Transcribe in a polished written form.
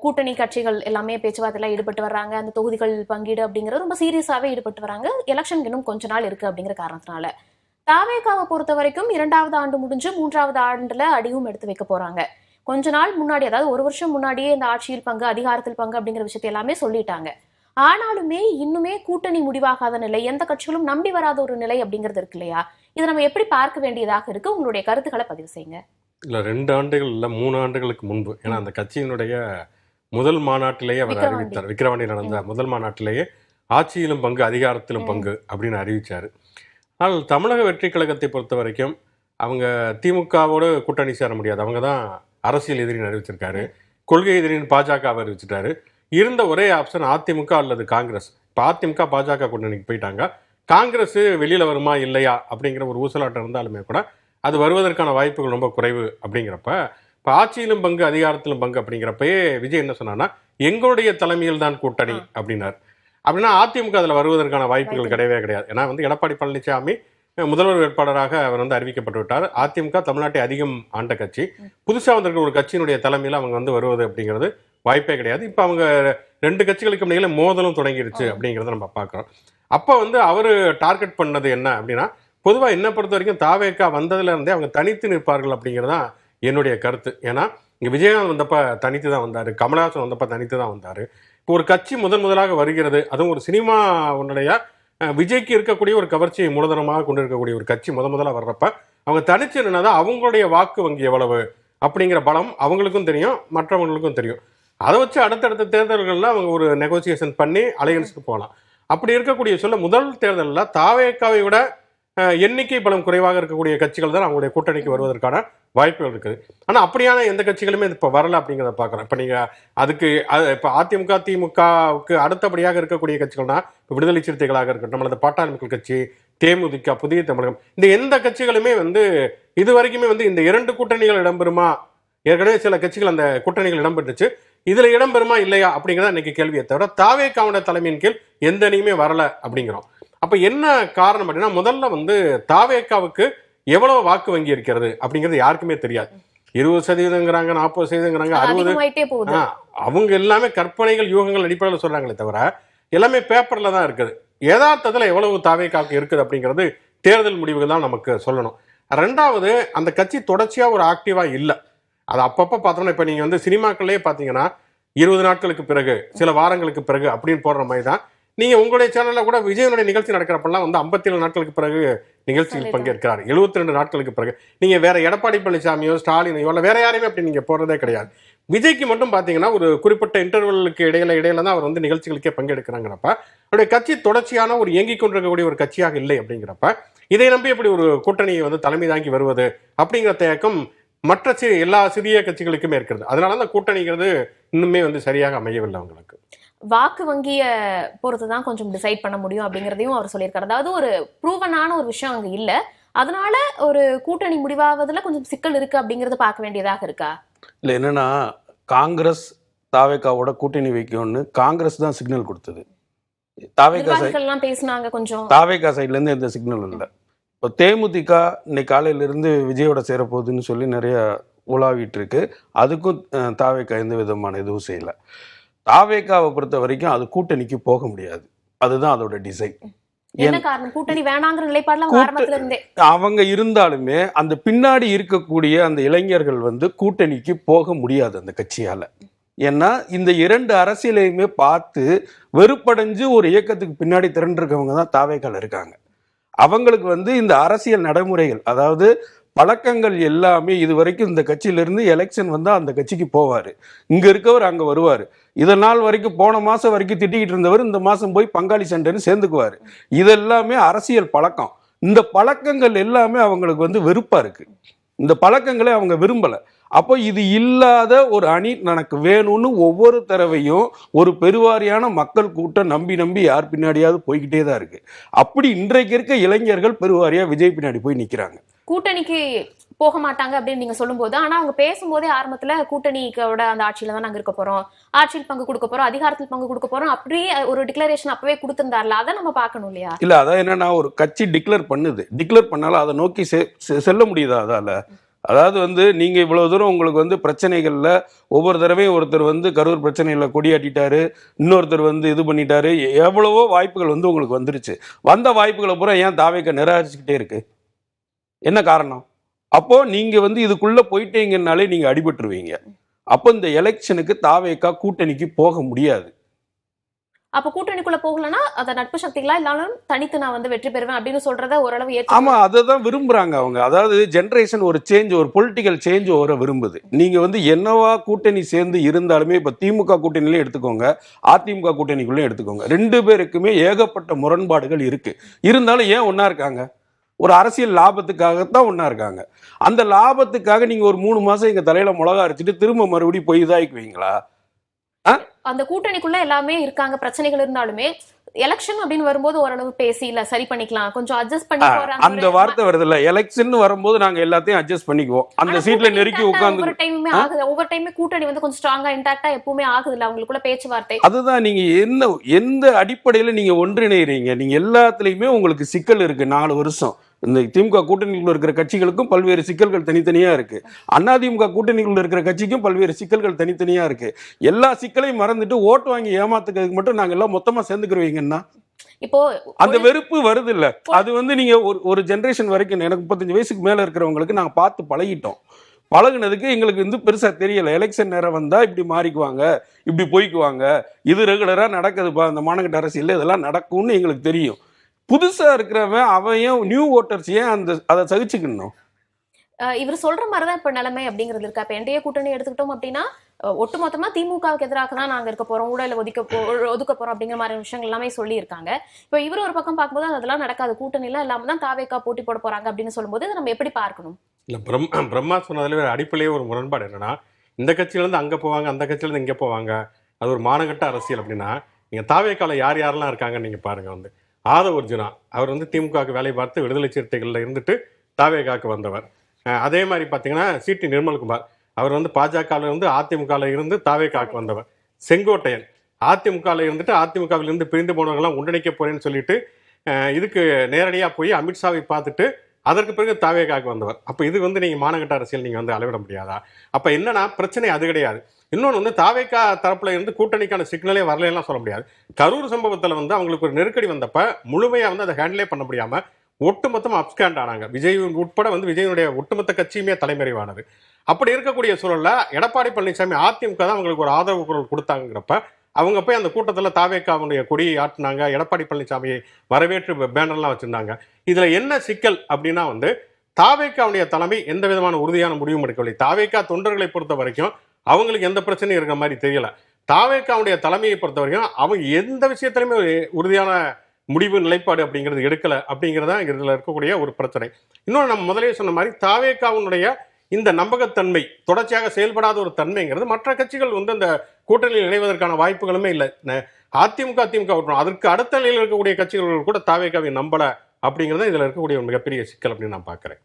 கூட்டணி கட்சிகள் எல்லாமே பேச்சுவார்த்தையில ஈடுபட்டு வர்றாங்க. அந்த தொகுதிகள் பங்கீடு அப்படிங்கிறது ரொம்ப சீரியஸாவே ஈடுபட்டு வராங்க. எலெக்ஷன் இன்னும் கொஞ்ச நாள் இருக்கு அப்படிங்கிற காரணத்தினால தாவேகாவை பொறுத்த வரைக்கும் 2வது ஆண்டு முடிஞ்சு 3வது ஆண்டுல அடியும் எடுத்து வைக்க போறாங்க. கொஞ்ச நாள் முன்னாடி, அதாவது 1 வருஷம் முன்னாடியே இந்த ஆட்சியில் பங்கு, அதிகாரத்தில் பங்கு அப்படிங்கிற விஷயத்தை எல்லாமே சொல்லிட்டாங்க. ஆனாலுமே இன்னுமே கூட்டணி முடிவாகாத நிலை, எந்த கட்சிகளும் நம்பி வராத ஒரு நிலை அப்படிங்கிறது இருக்கு இல்லையா? இதை நம்ம எப்படி பார்க்க வேண்டியதாக இருக்கு? உங்களுடைய கருத்துக்களை பதிவு செய்யுங்க. இல்லை 2 ஆண்டுகள் இல்லை 3 ஆண்டுகளுக்கு முன்பு, ஏன்னா அந்த கட்சியினுடைய முதல் மாநாட்டிலேயே அவர் அறிவித்தார். விக்கிரவாண்டி நடந்த முதல் மாநாட்டிலேயே ஆட்சியிலும் பங்கு அதிகாரத்திலும் பங்கு அப்படின்னு அறிவித்தார். ஆனால் தமிழக வெற்றி கழகத்தை பொறுத்த வரைக்கும் அவங்க திமுகவோடு கூட்டணி சேர முடியாது, அவங்க தான் அரசியல் எதிரின்னு அறிவிச்சிருக்காரு. கொள்கை எதிரின்னு பாஜகவை அறிவிச்சிட்டாரு. இருந்த ஒரே ஆப்ஷன் அதிமுக அல்லது காங்கிரஸ். இப்போ அதிமுக பாஜக கூட்டணிக்கு போயிட்டாங்க. காங்கிரஸ் வெளியில் வருமா இல்லையா அப்படிங்கிற ஒரு ஊசலாட்டம் இருந்தாலுமே கூட அது வருவதற்கான வாய்ப்புகள் ரொம்ப குறைவு. அப்படிங்கிறப்ப இப்போ ஆட்சியிலும் பங்கு அதிகாரத்திலும் பங்கு அப்படிங்கிறப்பயே விஜய் என்ன சொன்னான்னா, எங்களுடைய தலைமையில் தான் கூட்டணி அப்படின்னார். அப்படின்னா அதிமுக அதில் வருவதற்கான வாய்ப்புகள் கிடையவே கிடையாது. ஏன்னா எடப்பாடி பழனிசாமி முதல்வர் வேட்பாளராக அவர் அறிவிக்கப்பட்டு விட்டார். அதிமுக தமிழ்நாட்டை அதிகம் ஆண்ட கட்சி. புதுசாக வந்திருக்கிற ஒரு கட்சியினுடைய தலைமையில் அவங்க வருவது அப்படிங்கிறது வாய்ப்பே கிடையாது. இப்போ அவங்க 2 கட்சிகளுக்கு இடையில மோதலும் தொடங்கிருச்சு அப்படிங்கிறத நம்ம பார்க்குறோம். அப்போ அவர் டார்கெட் பண்ணது என்ன அப்படின்னா, பொதுவாக என்ன பொறுத்த வரைக்கும் தாவேகா வந்ததுல இருந்தே அவங்க தனித்து நிற்பார்கள் அப்படிங்கிறது தான் என்னுடைய கருத்து. ஏன்னா இங்கே விஜயகாந்த் வந்தப்ப தனித்து தான் வந்தார், கமலஹாசன் வந்தப்ப தனித்து தான் வந்தார். இப்போ ஒரு கட்சி முதலாக வருகிறது, அதுவும் ஒரு சினிமா உன்னுடைய விஜய்க்கு இருக்கக்கூடிய ஒரு கவர்ச்சியை மூலதனமாக கொண்டு இருக்கக்கூடிய ஒரு கட்சி முதலாக வர்றப்ப அவங்க தனிச்சு என்னதான் அவங்களுடைய வாக்கு வங்கி எவ்வளவு அப்படிங்கிற பலம் அவங்களுக்கும் தெரியும், மற்றவங்களுக்கும் தெரியும். அதை வச்சு அடுத்தடுத்த தேர்தல்களில் அவங்க ஒரு நெகோசியேஷன் பண்ணி அலையன்ஸுக்கு போகலாம். அப்படி இருக்கக்கூடிய சொல்ல முதல் தேர்தலில் தாவேகாவை விட எண்ணிக்கை பலம் குறைவாக இருக்கக்கூடிய கட்சிகள் தான் அவங்களுடைய கூட்டணிக்கு வருவதற்கான வாய்ப்புகள் இருக்குது. ஆனால் அப்படியான எந்த கட்சிகளுமே இப்போ வரல அப்படிங்கிறத பார்க்குறோம். இப்போ நீங்கள் அதுக்கு இப்போ அதிமுக திமுகவுக்கு அடுத்தபடியாக இருக்கக்கூடிய கட்சிகள்னா இப்போ விடுதலை சிறுத்தைகளாக இருக்கட்டும், அல்லது பாட்டாளி மக்கள் கட்சி, தேமுதிக, புதிய தமிழகம், இந்த எந்த கட்சிகளுமே இது வரைக்குமே இந்த 2 கூட்டணிகள் இடம்பெறுமா, ஏற்கனவே சில கட்சிகள் அந்த கூட்டணிகள் இடம்பெற்றுச்சு, இதுல இடம்பெறுமா இல்லையா அப்படிங்கிறத இன்னைக்கு கேள்வியை தவிர தாவேகாவோட தலைமையின் கீழ் எந்த அணியுமே வரல அப்படிங்கிறோம். அப்ப என்ன காரணம் அப்படின்னா, முதல்ல தாவேகாவுக்கு எவ்வளவு வாக்கு வங்கி இருக்கிறது அப்படிங்கிறது யாருக்குமே தெரியாது. 20%ங்கிறாங்க, 40%ங்கிறாங்க, 60%. அவங்க எல்லாமே கற்பனைகள், யூகங்கள் அடிப்படையில் சொல்றாங்களே தவிர எல்லாமே பேப்பர்ல தான் இருக்குது. யதார்த்தத்துல எவ்வளவு தாவேகாவுக்கு இருக்குது அப்படிங்கிறது தேர்தல் முடிவுகள் தான் நமக்கு சொல்லணும். 2வது, அந்த கட்சி தொடர்ச்சியா ஒரு ஆக்டிவா இல்லை. அது அப்பப்போ பார்த்தோம்னா, இப்போ நீங்கள் சினிமாக்கள்லேயே பார்த்தீங்கன்னா 20 நாட்களுக்கு பிறகு, சில வாரங்களுக்கு பிறகு அப்படின்னு போடுற மாதிரி தான் நீங்கள் உங்களுடைய சேனலில் கூட விஜயனுடைய நிகழ்ச்சி நடக்கிறப்பெல்லாம் 57 நாட்களுக்கு பிறகு நிகழ்ச்சியில் பங்கேற்கிறார், 72 நாட்களுக்கு பிறகு. நீங்கள் வேற எடப்பாடி பழனிசாமியோ ஸ்டாலினையோ இல்லை வேற யாரையுமே அப்படி நீங்கள் போடுறதே கிடையாது. விஜய்க்கு மட்டும் பார்த்தீங்கன்னா ஒரு குறிப்பிட்ட இன்டர்வலுக்கு இடையில தான் அவர் நிகழ்ச்சிகளுக்கே பங்கெடுக்கிறாங்கிறப்ப அவருடைய கட்சி தொடர்ச்சியான ஒரு இயங்கிக் கொண்டிருக்கக்கூடிய ஒரு கட்சியாக இல்லை. அப்படிங்கிறப்ப இதை நம்பி எப்படி ஒரு கூட்டணியை தலைமை தாங்கி வருவது அப்படிங்கிற தயக்கம் மற்ற எல்லா சிறிய கட்சிகளுக்குமே இருக்கிறது. அதனால அந்த கூட்டணிங்கிறது இன்னுமே சரியாக அமையவில்லை. அவங்களுக்கு வாக்கு வங்கிய பொறுத்துதான் கொஞ்சம் டிசைட் பண்ண முடியும் அப்படிங்கிறதையும் அவர் சொல்லியிருக்காரு. அதாவது ஒரு ப்ரூவனான ஒரு விஷயம் அங்க இல்ல, அதனால ஒரு கூட்டணி முடிவாவதுல கொஞ்சம் சிக்கல் இருக்கு அப்படிங்கறத பார்க்க வேண்டியதாக இருக்கா? இல்ல, என்னன்னா காங்கிரஸ் தாவேகாவோட கூட்டணி வைக்கும்னு காங்கிரஸ் தான் சிக்னல் கொடுத்தது. தாவேகா சைட்ல இருந்து எந்த சிக்னல் இல்லை. இப்போ தேமுதிக இன்னைக்கு காலையிலிருந்து விஜயோட சேரப்போகுதுன்னு சொல்லி நிறைய உலாவிட்டு இருக்கு. அதுக்கும் தாவேகா எந்த விதமான எதுவும் செய்யல. தாவேகாவை பொறுத்த வரைக்கும் அது கூட்டணிக்கு போக முடியாது, அதுதான் அதோட டிசைன். அவங்க இருந்தாலுமே அந்த பின்னாடி இருக்கக்கூடிய அந்த இளைஞர்கள் கூட்டணிக்கு போக முடியாது அந்த கட்சியால. ஏன்னா இந்த 2 அரசியலையுமே பார்த்து வெறுப்படைஞ்சு ஒரு இயக்கத்துக்கு பின்னாடி திரண்டிருக்கவங்க தான் தாவேகால இருக்காங்க. அவங்களுக்கு இந்த அரசியல் நடைமுறைகள், அதாவது பழக்கங்கள் எல்லாமே இது வரைக்கும் இந்த கட்சியிலிருந்து எலெக்ஷன் வந்தால் அந்த கட்சிக்கு போவார், இங்கே இருக்கவர் அங்கே வருவார். இதனால் வரைக்கும் போன மாதம் வரைக்கும் திட்டிக்கிட்டு இருந்தவர் இந்த மாதம் போய் பங்காளி சண்டைன்னு சேர்ந்துக்குவார். இதெல்லாமே அரசியல் பழக்கம். இந்த பழக்கங்கள் எல்லாமே அவங்களுக்கு வெறுப்பாக இருக்குது. இந்த பழக்கங்களை அவங்க விரும்பலை. அப்போ இது இல்லாத ஒரு அணி எனக்கு வேணும்னு ஒவ்வொரு தடவையும் ஒரு பெருவாரியான மக்கள் கூட்டம் நம்பி யார் பின்னாடியாவது போய்கிட்டே தான் இருக்கு. அப்படி இன்றைக்கு இருக்க இளைஞர்கள் பெருவாரியா விஜய் பின்னாடி போய் நிற்கிறாங்க. கூட்டணிக்கு போக மாட்டாங்க அப்படின்னு நீங்க சொல்லும் போது, ஆனா அவங்க பேசும்போதே ஆரம்பத்துல கூட்டணிக்கோட அந்த ஆட்சியில தான் நாங்க இருக்க போறோம், ஆட்சியில் பங்கு கொடுக்க போறோம், அதிகாரத்தில் பங்கு கொடுக்க போறோம், அப்படியே ஒரு டிக்ளரேஷன் அப்பவே கொடுத்திருந்தாருல, அதை நம்ம பார்க்கணும் இல்லையா? இல்ல, அதான் என்னன்னா ஒரு கட்சி டிக்ளேர் பண்ணுது, டிக்ளேர் பண்ணாலும் அதை நோக்கி செல்ல முடியுதா? அதால அதாவது வந்து நீங்க இவ்வளவு தூரம் உங்களுக்கு வந்து பிரச்சனைகள்ல ஒவ்வொரு தடவையும் ஒருத்தர் வந்து கரூர் பிரச்சனையில கொடியாட்டிட்டாரு, இன்னொருத்தர் வந்து இது பண்ணிட்டாரு, எவ்வளவோ வாய்ப்புகள் வந்து உங்களுக்கு வந்துருச்சு. வந்த வாய்ப்புகளை பூரா ஏன் தாவேக்கா நிராகரிச்சுக்கிட்டே இருக்கு? என்ன காரணம்? அப்போ நீங்க வந்து இதுக்குள்ள போயிட்டீங்கன்னாலே நீங்க அடிபட்டுருவீங்க. அப்போ இந்த எலெக்ஷனுக்கு தாவேக்கா கூட்டணிக்கு போக முடியாது. அப்ப கூட்டணிக்குள்ள போகலன்னா அத நட்பு சக்திகளா இல்லாலும் தனித்து நான் வந்து வெற்றி பெறுவேன் அப்படின்னு சொல்றத ஓரளவு ஆமா, அதை தான் விரும்புறாங்க அவங்க. அதாவது ஜெனரேஷன் ஒரு சேஞ்ச், ஒரு பொலிட்டிக்கல் சேஞ்ச் வர விரும்புது. நீங்க வந்து என்னவா கூட்டணி சேர்ந்து இருந்தாலுமே இப்ப திமுக கூட்டணியிலே எடுத்துக்கோங்க, அதிமுக கூட்டணிக்குள்ளே எடுத்துக்கோங்க, 2 பேருக்குமே ஏகப்பட்ட முரண்பாடுகள் இருக்கு. இருந்தாலும் ஏன் ஒன்னா இருக்காங்க? ஒரு அரசியல் லாபத்துக்காகத்தான் ஒன்னா இருக்காங்க. அந்த லாபத்துக்காக நீங்க ஒரு 3 மாசம் எங்க தலையில மிளகா அரைச்சிட்டு திரும்ப மறுபடியும் போய் இதாக்குவீங்களா? அந்த கூட்டணிக்குள்ள எல்லாமே இருக்காங்க, பிரச்சனைகள் இருந்தாலுமே எலெக்ஷன் அப்படின்னு வரும்போது ஓரளவு பேசி இல்ல சரி பண்ணிக்கலாம், கொஞ்சம் அட்ஜஸ்ட் பண்ணி போறாங்க. அந்த வார்த்தை வருது இல்ல, எலெக்ஷன் வரும்போது நாங்க எல்லாத்தையும் அட்ஜஸ்ட் பண்ணிக்குவோம், அந்த சீட்ல நெருக்கி உட்கார்ந்து. ஒவ்வொரு டைமுமே ஆகுது, ஒவ்வொரு டைமே கூட்டணி வந்து கொஞ்சம் ஸ்ட்ராங்கா இன்டாக்டா எப்பவுமே ஆகுது இல்ல அவங்களுக்குள்ள பேச்சுவார்த்தை. அதுதான் நீங்க எந்த அடிப்படையில நீங்க ஒன்றிணைறீங்க? நீங்க எல்லாத்துலயுமே உங்களுக்கு சிக்கல் இருக்கு. 4 வருஷம் இந்த திமுக கூட்டணிக்குள்ள இருக்கிற கட்சிகளுக்கும் பல்வேறு சிக்கல்கள் தனித்தனியா இருக்கு, அதிமுக கூட்டணிக்குள்ள இருக்கிற கட்சிக்கும் பல்வேறு சிக்கல்கள் தனித்தனியா இருக்கு. எல்லா சிக்கலையும் மறந்துட்டு ஓட்டு வாங்கி ஏமாத்துக்கிறதுக்கு மட்டும் நாங்க எல்லாம் மொத்தமா சேர்ந்துக்கிருவீங்கன்னா இப்போ அந்த வெறுப்பு வருது இல்ல. அது வந்து நீங்க ஒரு ஜெனரேஷன் வரைக்கும், எனக்கு 35 வயசுக்கு மேல இருக்கிறவங்களுக்கு நாங்க பார்த்து பழகிட்டோம். பழகுனதுக்கு எங்களுக்கு வந்து பெருசா தெரியல. எலெக்ஷன் நேரம் வந்தா இப்படி மாறிக்குவாங்க, இப்படி போய்க்குவாங்க, இது ரெகுலரா நடக்குதுப்பா இந்த மாநகர அரசியல், இதெல்லாம் நடக்கும்னு எங்களுக்கு தெரியும். புதுசா இருக்கிறவன் அவன் ஏன் நியூ ஓட்டர்ஸ் ஏன் அதை சகிச்சுக்கணும்? இவர் சொல்ற மாதிரிதான் இப்ப நிலைமை அப்படிங்கிறது இருக்கா? இப்ப என்டிஏ கூட்டணி எடுத்துக்கிட்டோம் அப்படின்னா ஒட்டுமொத்தமா திமுகவுக்கு எதிராக தான் நாங்க இருக்க போறோம், ஊழல ஒதுக்க போறோம் அப்படிங்கிற மாதிரி விஷயங்கள் எல்லாமே சொல்லி இருக்காங்க. இப்ப இவர் ஒரு பக்கம் பார்க்கும்போது அதெல்லாம் நடக்காது, கூட்டணி எல்லாம் இல்லாம தான் தாவேக்கா போட்டி போட போறாங்க அப்படின்னு சொல்லும்போது இதை நம்ம எப்படி பார்க்கணும்? இல்ல பிரம்மா சொன்னதுல அடிப்படையே ஒரு முரண்பாடு என்னன்னா, இந்த கட்சியில இருந்து அங்க போவாங்க, அந்த கட்சியில இருந்து இங்க போவாங்க, அது ஒரு மானகட்ட அரசியல். அப்படின்னா நீங்க தாவேக்கால யார் யாரெல்லாம் இருக்காங்கன்னு நீங்க பாருங்க. வந்து ஆதவ அர்ஜுனா, அவர் வந்து திமுகவுக்கு வேலை பார்த்து விடுதலை சிறுத்தைகள்ல இருந்துட்டு தாவேக்காக்கு வந்தவர். அதே மாதிரி பார்த்தீங்கன்னா சிடி நிர்மல்குமார், அவர் வந்து பாஜகவில் இருந்து அதிமுகவில் இருந்து தாவேக்காக்கு வந்தவர். செங்கோட்டையன் அதிமுகவில் இருந்துட்டு அதிமுகவில் இருந்து பிரிந்து போனவங்களாம் ஒன்றிணைக்க போறேன்னு சொல்லிட்டு இதுக்கு நேரடியாக போய் அமித்ஷாவை பார்த்துட்டு அதற்கு பிறகு தாவேக்காக்கு வந்தவர். அப்போ இது வந்து நீங்கள் மாநகட்ட அரசியல் நீங்கள் வந்து அளவிட முடியாதா? அப்போ என்னன்னா பிரச்சனை அது கிடையாது. இன்னொன்று வந்து தாவேக்கா தரப்புல இருந்து கூட்டணிக்கான சிக்னலே வரலாம் சொல்ல முடியாது. கரூர் சம்பவத்தில் வந்து அவங்களுக்கு ஒரு நெருக்கடி வந்தப்ப முழுமையாக வந்து அதை ஹேண்டிலே பண்ண முடியாம ஒட்டுமொத்தம் அப்ஸ்கேண்ட் ஆனாங்க. விஜய் உட்பட வந்து விஜயனுடைய ஒட்டுமொத்த கட்சியுமே தலைமறைவானது. அப்படி இருக்கக்கூடிய சூழல்ல எடப்பாடி பழனிசாமி அதிமுக தான் அவங்களுக்கு ஒரு ஆதரவு குரல் கொடுத்தாங்கிறப்ப அவங்க போய் அந்த கூட்டத்தில் தாவேக்காவுடைய கொடியை ஆட்டினாங்க, எடப்பாடி பழனிசாமியை வரவேற்று பேனர்லாம் வச்சிருந்தாங்க. இதுல என்ன சிக்கல் அப்படின்னா வந்து தாவேக்காவுடைய தலைமை எந்த விதமான உறுதியான முடிவும் எடுக்கவில்லை. தாவேக்கா தொண்டர்களை பொறுத்த வரைக்கும் அவங்களுக்கு எந்த பிரச்சனையும் இருக்கிற மாதிரி தெரியல. தாவேக்காவுடைய தலைமையை பொறுத்த வரைக்கும் அவங்க எந்த விஷயத்திலுமே உறுதியான முடிவு நிலைப்பாடு அப்படிங்கிறது எடுக்கல அப்படிங்கிறதா இதுல இருக்கக்கூடிய ஒரு பிரச்சனை. இன்னொன்று நம்ம முதலே சொன்ன மாதிரி தாவேக்காவுடைய இந்த நம்பகத்தன்மை தொடர்ச்சியாக செயல்படாத ஒரு தன்மைங்கிறது மற்ற கட்சிகள் வந்து அந்த கூட்டணியில் இணைவதற்கான வாய்ப்புகளுமே இல்லை. அதிமுக திமுக அதற்கு அடுத்த நிலையில் இருக்கக்கூடிய கட்சிகள் கூட தாவேக்காவை நம்பல அப்படிங்கிறத இதுல இருக்கக்கூடிய ஒரு மிகப்பெரிய சிக்கல் அப்படின்னு நான் பார்க்கிறேன்.